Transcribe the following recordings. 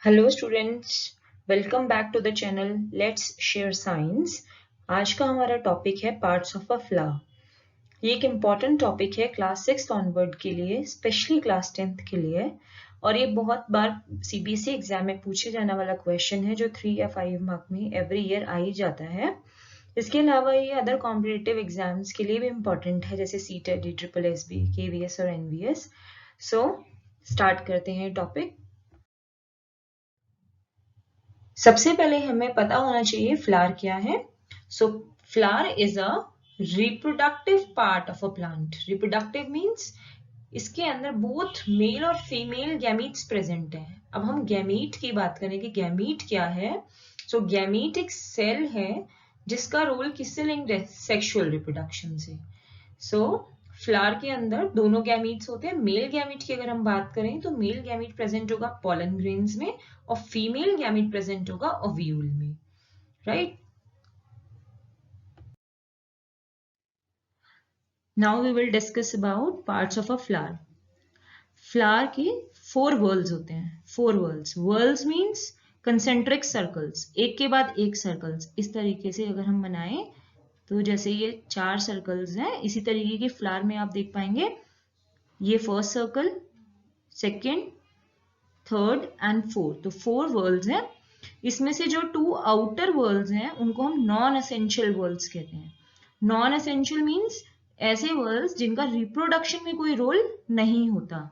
Hello students, welcome back to the channel let's share science. आज का हमारा topic है पार्ट्स ऑफ अ फ्लावर। ये एक इम्पॉर्टेंट टॉपिक है क्लास 6 ऑनवर्ड के लिए, स्पेशली क्लास 10th के लिए। और ये बहुत बार सीबीएसई एग्जाम में पूछे जाने वाला क्वेश्चन है जो 3 या 5 मार्क में एवरी ईयर आ ही जाता है। इसके अलावा ये अदर कॉम्पिटिटिव एग्जाम्स के लिए भी इम्पॉर्टेंट है, जैसे सीटेट, ESSB, KVS और NVS। सो स्टार्ट करते हैं टॉपिक। सबसे पहले हमें पता होना चाहिए फ्लावर क्या है। सो flower is a reproductive part of a plant. Reproductive means इसके अंदर बोथ मेल और फीमेल गैमीट्स प्रेजेंट हैं। अब हम गैमीट की बात करें कि गैमीट क्या है। सो गैमीट एक सेल है जिसका रोल किससे लिंक्ड है? सेक्सुअल रिप्रोडक्शन से। सो फ्लावर के अंदर दोनों गैमीट्स होते हैं। मेल गैमीट की अगर हम बात करें तो मेल गैमीट प्रेजेंट होगा पॉलन ग्रेन्स में और फीमेल गैमीट प्रेजेंट होगा ओव्यूल में, right. Now we will discuss about parts of a flower. Flower के 4 वर्ल्स होते हैं। 4 whorls. Whorls means concentric circles, एक के बाद एक सर्कल्स। इस तरीके से अगर हम बनाएं तो जैसे ये 4 सर्कल्स हैं, इसी तरीके के फ्लावर में आप देख पाएंगे। ये first circle, second, third and fourth, तो 4 वर्ल्स हैं। इसमें से जो 2 आउटर वर्ल्स हैं उनको हम नॉन एसेंशियल वर्ल्स कहते हैं। नॉन एसेंशियल मीन्स ऐसे वर्ल्स जिनका रिप्रोडक्शन में कोई रोल नहीं होता,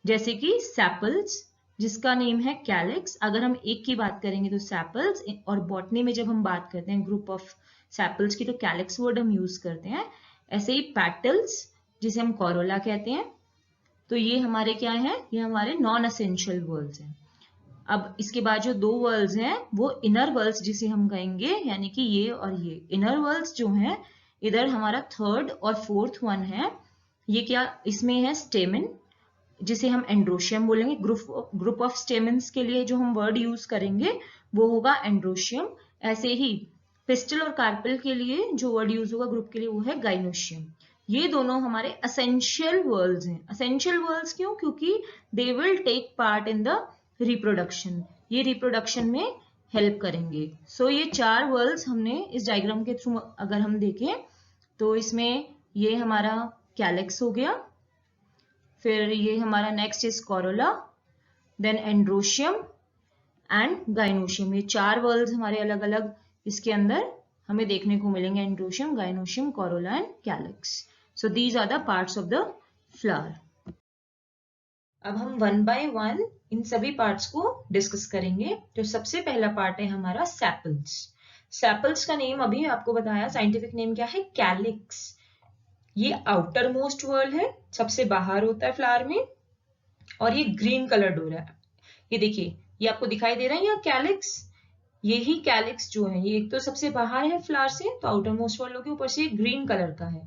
जैसे कि सैपल्स जिसका नेम है कैलिक्स। अगर हम एक की बात करेंगे तो सैपल्स, और बॉटनी में जब हम बात करते हैं ग्रुप ऑफ सैपल्स की तो कैलिक्स वर्ड हम यूज करते हैं। ऐसे ही पेटल्स जिसे हम कोरोला कहते हैं। तो ये हमारे क्या है? ये हमारे नॉन एसेंशियल वर्ल्स हैं। अब इसके बाद जो 2 वर्ल्स हैं वो इनर वर्ल्स जिसे हम कहेंगे, यानी कि ये और ये इनर वर्ल्स जो हैं, इधर हमारा थर्ड और फोर्थ वन है। ये क्या इसमें है? स्टेमन, जिसे हम एंड्रोशियम बोलेंगे। ग्रुप ऑफ स्टेमन्स के लिए जो हम वर्ड यूज करेंगे वो होगा एंड्रोशियम। ऐसे ही पिस्टल और कार्पेल के लिए जो वर्ड यूज होगा ग्रुप के लिए वो है गाइनोशियम। ये दोनों हमारे असेंशियल वर्ल्स हैं। असेंशियल वर्ल्स क्यों? क्योंकि they will take part in the reproduction. ये रिप्रोडक्शन में हेल्प करेंगे। सो ये 4 वर्ल्स हमने इस डायग्राम के थ्रू अगर हम देखें तो इसमें ये हमारा कैलिक्स हो गया, फिर ये हमारा next is corolla, then androecium and gynoecium. ये 4 वर्ल्स हमारे अलग अलग इसके अंदर हमें देखने को मिलेंगे। Androecium, gynoecium, corolla and calyx. So these are the parts of the flower. अब हम वन बाय वन इन सभी पार्ट्स को डिस्कस करेंगे। तो सबसे पहला पार्ट है हमारा सैपल्स। सैपल्स का नेम अभी आपको बताया, साइंटिफिक नेम क्या है? कैलिक्स। ये आउटर मोस्ट वर्ल्ड है, सबसे बाहर होता है फ्लावर में, और ये ग्रीन कलर्ड हो रहा है। ये देखिए, ये आपको दिखाई दे रहा है यहाँ कैलिक्स। यही कैलिक्स जो है ये एक तो सबसे बाहर है फ्लावर से, तो आउटर मोस्ट वर्ल्ड के ऊपर से ग्रीन कलर का है।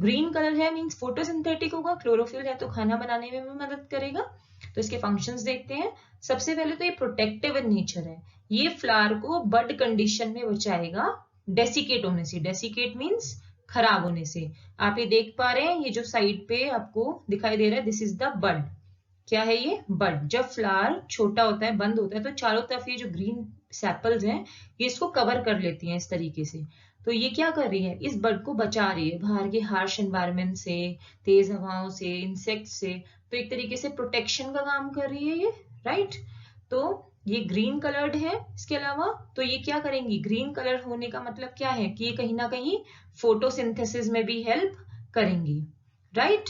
ग्रीन कलर है मीन्स फोटोसिंथेटिक होगा, क्लोरोफिल है तो खाना बनाने में भी मदद करेगा। तो इसके फंक्शंस देखते हैं। सबसे पहले तो ये प्रोटेक्टिव इन नेचर है। ये फ्लावर को बड कंडीशन में बचाएगा डेसिकेट होने से। डेसिकेट मीन्स खराब होने से। आप ये देख पा रहे हैं, ये जो साइड पे आपको दिखाई दे रहा है, दिस इज द बड। क्या है ये? बड। जब फ्लावर छोटा होता है, बंद होता है, तो चारों तरफ ये जो ग्रीन सैपल्स हैं ये इसको कवर कर लेती हैं इस तरीके से। तो ये क्या कर रही है? इस बड को बचा रही है बाहर के हार्श एनवायरनमेंट से, तेज हवाओं से, इंसेक्ट से। तो एक तरीके से प्रोटेक्शन का काम कर रही है ये, राइट। तो ये ग्रीन कलर्ड है। इसके अलावा तो ये क्या करेंगी? ग्रीन कलर होने का मतलब क्या है कि ये कहीं ना कहीं फोटोसिंथेसिस में भी हेल्प करेंगी, राइट।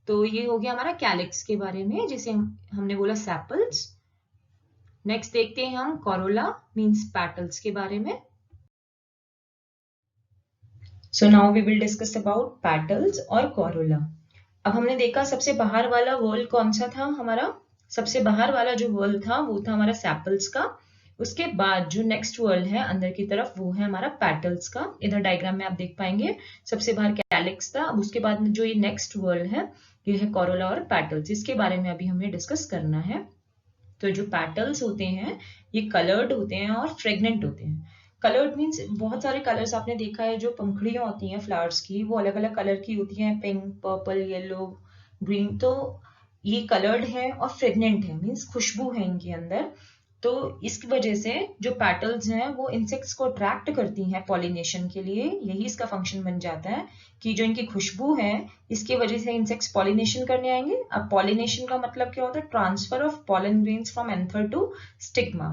तो ये हो गया हमारा कैलिक्स के बारे में, जिसे हमने बोला सैपल्स। नेक्स्ट देखते हैं हम कोरोला मींस पेटल्स के बारे में। So now we will discuss about petals और कोरोला। अब हमने देखा सबसे बाहर वाला वर्ल्ड कौन सा था हमारा? सबसे बाहर वाला जो वर्ल्ड था वो था हमारा सैपल्स का। उसके बाद जो नेक्स्ट वर्ल्ड है अंदर की तरफ वो है हमारा पेटल्स का। इधर डायग्राम में आप देख पाएंगे सबसे बाहर कैलिक्स था। अब उसके बाद में जो ये नेक्स्ट वर्ल्ड है ये है कोरोला और पेटल्स। इसके बारे में अभी हमें डिस्कस करना है। तो जो पेटल्स होते हैं ये कलर्ड होते हैं और फ्रेगनेंट होते हैं। कलर्ड मीन्स बहुत सारे कलर्स आपने देखा है, जो पंखुड़ियां होती हैं फ्लावर्स की वो अलग अलग कलर की होती हैं, पिंक, पर्पल, येलो, ग्रीन। तो ये कलर्ड है और फ्रेगनेंट है, मीन्स खुशबू है इनके अंदर। तो इसकी वजह से जो पेटल्स हैं वो इंसेक्ट्स को अट्रैक्ट करती हैं पॉलिनेशन के लिए, यही इसका फंक्शन बन जाता है कि जो इनकी खुशबू है इसकी वजह से इंसेक्ट्स पॉलिनेशन करने आएंगे। अब पॉलिनेशन का मतलब क्या होता है? Transfer of pollen grains from anther to stigma.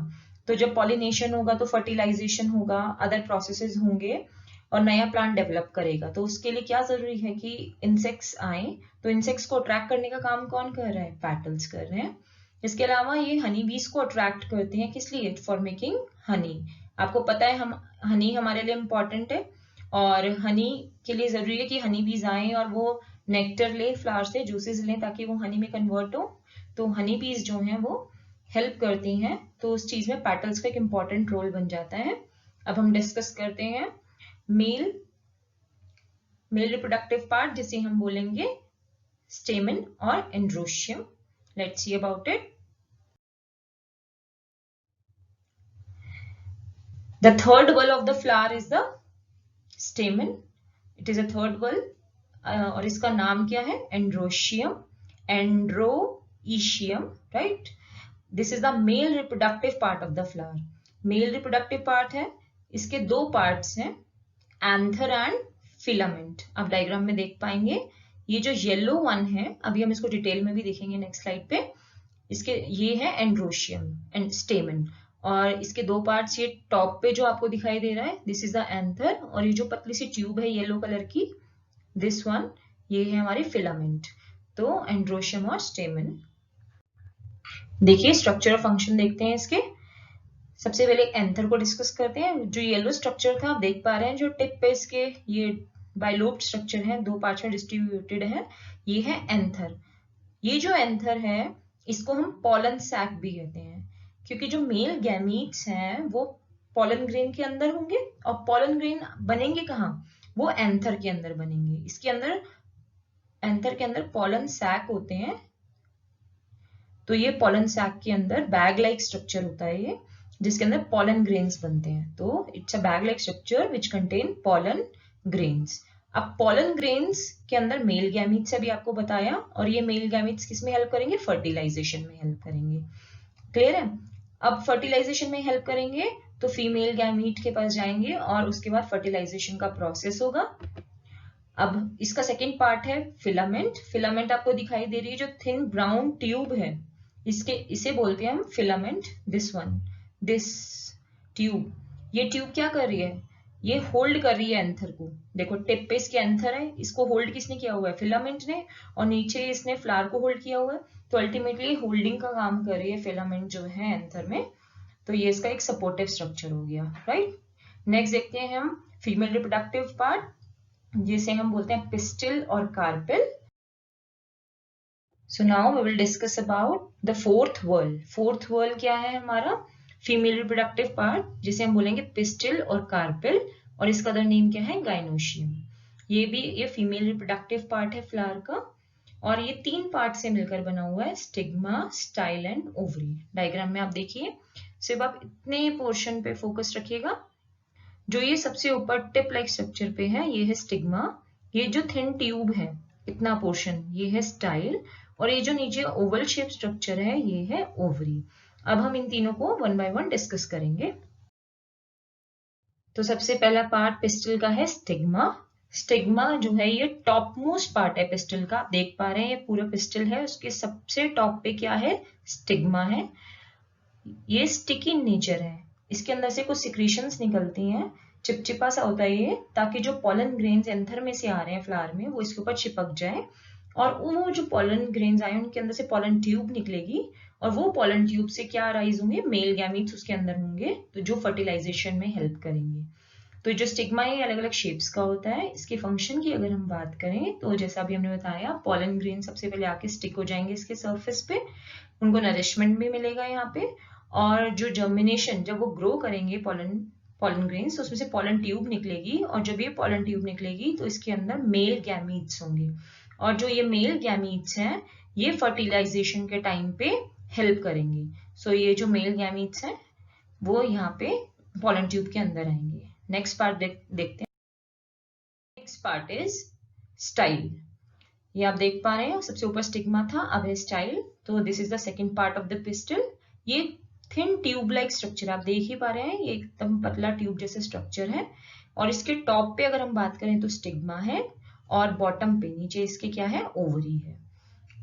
तो जब पॉलिनेशन होगा तो फर्टिलाइजेशन होगा, अदर प्रोसेसेस होंगे और नया प्लांट डेवलप करेगा। तो उसके लिए क्या जरूरी है कि इंसेक्ट्स आए। तो इंसेक्ट्स को अट्रैक्ट करने का काम कौन कर रहा है? पेटल्स कर रहे हैं। इसके अलावा ये हनी बीज को अट्रैक्ट करते हैं, किस लिए? For making Honey. आपको पता है हम हनी हमारे लिए इम्पोर्टेंट है और हनी के लिए जरूरी है कि हनी बीज आए और वो नेक्टर ले, फ्लावर से जूसेस लें ताकि वो हनी में कन्वर्ट हो। तो हनी बीज जो हैं वो हेल्प करती हैं, तो उस चीज में पेटल्स का एक इम्पॉर्टेंट रोल बन जाता है। अब हम डिस्कस करते हैं मेल रिप्रोडक्टिव पार्ट, जिसे हम बोलेंगे स्टेमन और androecium. Let's see about it. The third whorl of the flower is the stamen. It is a third whorl और इसका नाम क्या है? Androecium, androecium, right. This is the male reproductive part of the flower. Male reproductive part है, इसके दो parts हैं, anther and filament. आप डायग्राम में देख पाएंगे ये जो येलो वन है, अभी हम इसको डिटेल में भी देखेंगे नेक्स्ट स्लाइड पे। इसके ये है एंड्रोशियम एंड स्टेमन और इसके दो पार्ट्स, ये टॉप पे जो आपको दिखाई दे रहा है दिस इज द एंथर और ये जो पतली सी ट्यूब है येलो कलर की दिस वन, ये है हमारी फिलामेंट। तो एंड्रोशियम और स्टेमन। देखिए स्ट्रक्चर और फंक्शन देखते हैं इसके। सबसे पहले एंथर को डिस्कस करते हैं। जो येलो स्ट्रक्चर था आप देख पा रहे हैं, जो टिप पे इसके ये बाइलोब्ड स्ट्रक्चर है, दो पार्ट्स में डिस्ट्रीब्यूटेड है, ये है एंथर। ये जो एंथर है इसको हम पॉलन सैक भी कहते हैं, क्योंकि जो मेल गैमीट्स हैं वो पॉलन ग्रेन के अंदर होंगे और पॉलन ग्रेन बनेंगे कहाँ? वो एंथर के अंदर बनेंगे। इसके अंदर एंथर के अंदर पॉलन सैक होते हैं। तो ये पॉलन सैक के अंदर बैग लाइक स्ट्रक्चर होता है ये, जिसके अंदर पॉलन ग्रेन्स बनते हैं। तो it's a bag like structure which contain pollen grains. अब पॉलन ग्रेन्स के अंदर मेल गैमीट्स अभी आपको बताया, और ये मेल गैमीट्स किस में हेल्प करेंगे? फर्टिलाइजेशन में हेल्प करेंगे। क्लियर है? अब फर्टिलाइजेशन में हेल्प करेंगे तो फीमेल गैमीट के पास जाएंगे और उसके बाद फर्टिलाइजेशन का प्रोसेस होगा। अब इसका सेकेंड पार्ट है फिलामेंट। फिलामेंट आपको दिखाई दे रही है, जो थिन ब्राउन ट्यूब है इसे बोलते हैं हम filament. This one, this tube, ये ट्यूब क्या कर रही है? ये होल्ड कर रही है एंथर को। देखो टिप पे इसके एंथर है, इसको होल्ड किसने किया हुआ है? फिलामेंट ने, और नीचे इसने फ्लावर को होल्ड किया हुआ है। तो अल्टीमेटली होल्डिंग का काम कर रही है फिलामेंट जो है एंथर में। तो ये इसका एक सपोर्टिव स्ट्रक्चर हो गया, राइट। नेक्स्ट देखते हैं हम फीमेल रिप्रोडक्टिव पार्ट, जिसे हम बोलते हैं पिस्टिल और carpel. So now we will discuss about the fourth whorl. Fourth whorl क्या है हमारा? फीमेल रिप्रोडक्टिव पार्ट, जिसे हम बोलेंगे पिस्टिल और कार्पेल, और इसका अदर नेम क्या है? गाइनोशियम। ये फीमेल रिप्रोडक्टिव पार्ट है फ्लावर का, और ये तीन पार्ट से मिलकर बना हुआ है, stigma, style and ovary. Diagram में आप देखिए, सिर्फ आप इतने पोर्शन पे फोकस रखिएगा। जो ये सबसे ऊपर टिप लाइक स्ट्रक्चर पे है ये है स्टिग्मा, ये जो थिन ट्यूब है इतना पोर्शन ये है स्टाइल, और ये जो नीचे ओवल शेप स्ट्रक्चर है ये है ओवरी। अब हम इन तीनों को वन बाय वन डिस्कस करेंगे। तो सबसे पहला पार्ट पिस्टल का है स्टिग्मा। स्टिग्मा जो है ये टॉप मोस्ट पार्ट है पिस्टल का। आप देख पा रहे हैं ये पूरा पिस्टल है, उसके सबसे टॉप पे क्या है? स्टिग्मा है। ये स्टिकी नेचर है, इसके अंदर से कुछ सिक्रीशंस निकलती हैं, चिपचिपा सा होता है ये, ताकि जो पॉलन ग्रेन्स एंथर में से आ रहे हैं फ्लावर में वो इसके ऊपर चिपक जाए, और वो जो पॉलन ग्रेन्स आए उनके अंदर से पॉलन ट्यूब निकलेगी, और वो पॉलन ट्यूब से क्या अराइज होंगे? मेल गैमीट्स उसके अंदर होंगे, तो जो फर्टिलाइजेशन में हेल्प करेंगे। तो जो स्टिग्मा है अलग अलग शेप्स का होता है। इसके फंक्शन की अगर हम बात करें तो जैसा अभी हमने बताया, पॉलन ग्रेन सबसे पहले आके स्टिक हो जाएंगे इसके सरफेस पे, उनको नरिशमेंट भी मिलेगा यहाँ पे, और जो जर्मिनेशन, जब वो ग्रो करेंगे पॉलन ग्रेन्स, तो उसमें से पॉलन ट्यूब निकलेगी, और जब ये पॉलन ट्यूब निकलेगी तो इसके अंदर मेल गैमीट्स होंगे, और जो ये मेल गैमीट्स हैं ये फर्टिलाइजेशन के टाइम पे हेल्प करेंगे। सो ये जो मेल गैमीट्स हैं वो यहाँ पे पॉलन ट्यूब के अंदर आएंगे। नेक्स्ट पार्ट देखते हैं। Next part is style. ये आप देख पा रहे हैं, सबसे ऊपर स्टिग्मा था, अब है स्टाइल। तो this is the second part of the pistol. ये थिन ट्यूब लाइक स्ट्रक्चर आप देख ही पा रहे हैं, ये एकदम पतला ट्यूब जैसे स्ट्रक्चर है। और इसके टॉप पे अगर हम बात करें तो स्टिग्मा है, और बॉटम पे नीचे इसके क्या है, ओवरी है।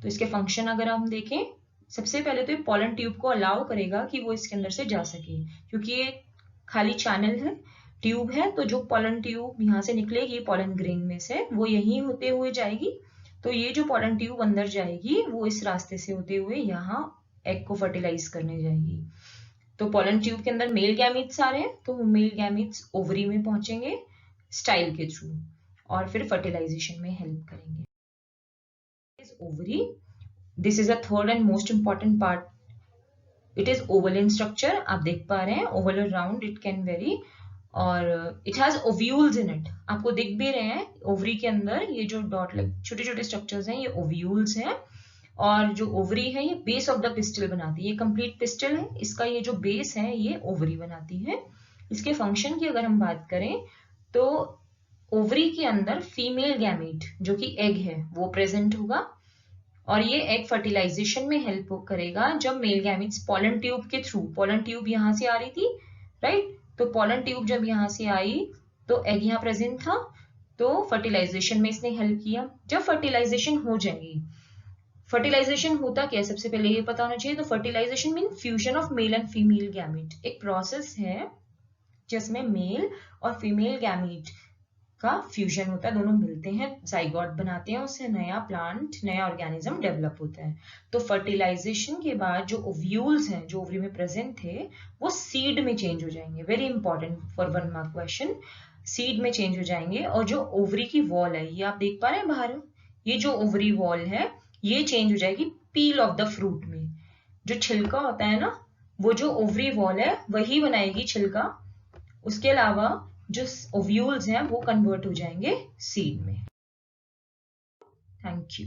तो इसके फंक्शन अगर हम देखें, सबसे पहले तो ये पॉलन ट्यूब को अलाउ करेगा कि वो इसके अंदर से जा सके, क्योंकि ये खाली चैनल है, ट्यूब है, तो जो पॉलन ट्यूब यहाँ से निकलेगी पॉलन ग्रेन में से, वो यहीं होते हुए जाएगी। तो ये जो पॉलन ट्यूब अंदर जाएगी वो इस रास्ते से होते हुए यहाँ एग को फर्टिलाइज करने जाएगी। तो पॉलन ट्यूब के अंदर मेल गैमीट्स आ रहे हैं, तो मेल गैमीट्स ओवरी में पहुंचेंगे स्टाइल के थ्रू, और फिर फर्टिलाइजेशन में हेल्प करेंगे। Ovary, this is a third and most important part. It is oval in structure, आप देख पा रहे हैं, ओवल और राउंड, इट कैन वेरी, और it has ovules in it, आपको दिख भी रहे हैं ओवरी के अंदर ये जो डॉट लाइक छोटे छोटे स्ट्रक्चर्स हैं, ये ओव्यूल्स हैं। और जो ओवरी है ये बेस ऑफ द पिस्टल बनाती है, ये कंप्लीट पिस्टल है, इसका ये जो बेस है ये ओवरी बनाती है। इसके फंक्शन की अगर हम बात करें तो ओवरी के अंदर फीमेल गैमेट जो कि एग है वो प्रेजेंट होगा, और ये एग फर्टिलाइजेशन में हेल्प करेगा जब मेल गैमेट्स पॉलन ट्यूब के थ्रू, पॉलन ट्यूब यहाँ से आ रही थी, राइट, तो पॉलन ट्यूब जब यहाँ से आई तो एग यहाँ प्रेजेंट था, तो फर्टिलाइजेशन में इसने हेल्प किया। जब फर्टिलाइजेशन हो जाएगी, फर्टिलाइजेशन होता क्या है सबसे पहले ये पता होना चाहिए। तो fertilisation mean fusion of male and female gamete, एक प्रोसेस है जिसमें मेल और फीमेल गैमेट का फ्यूजन होता है, दोनों मिलते हैं, जाइगोट बनाते हैं, उससे नया प्लांट, नया ऑर्गेनिज्म डेवलप होता है। तो फर्टिलाइजेशन के बाद जो ओव्यूल्स हैं जो ओवरी में प्रेजेंट थे वो सीड में चेंज हो जाएंगे, very important for 1 mark question, seed में चेंज हो जाएंगे। और जो ओवरी की वॉल है, ये आप देख पा रहे हैं बाहर, ये जो ओवरी वॉल है ये चेंज हो जाएगी पील ऑफ द फ्रूट में, जो छिलका होता है ना, वो जो ओवरी वॉल है वही बनाएगी छिलका, उसके अलावा जो ओव्यूल्स हैं वो कन्वर्ट हो जाएंगे सीड में। Thank you.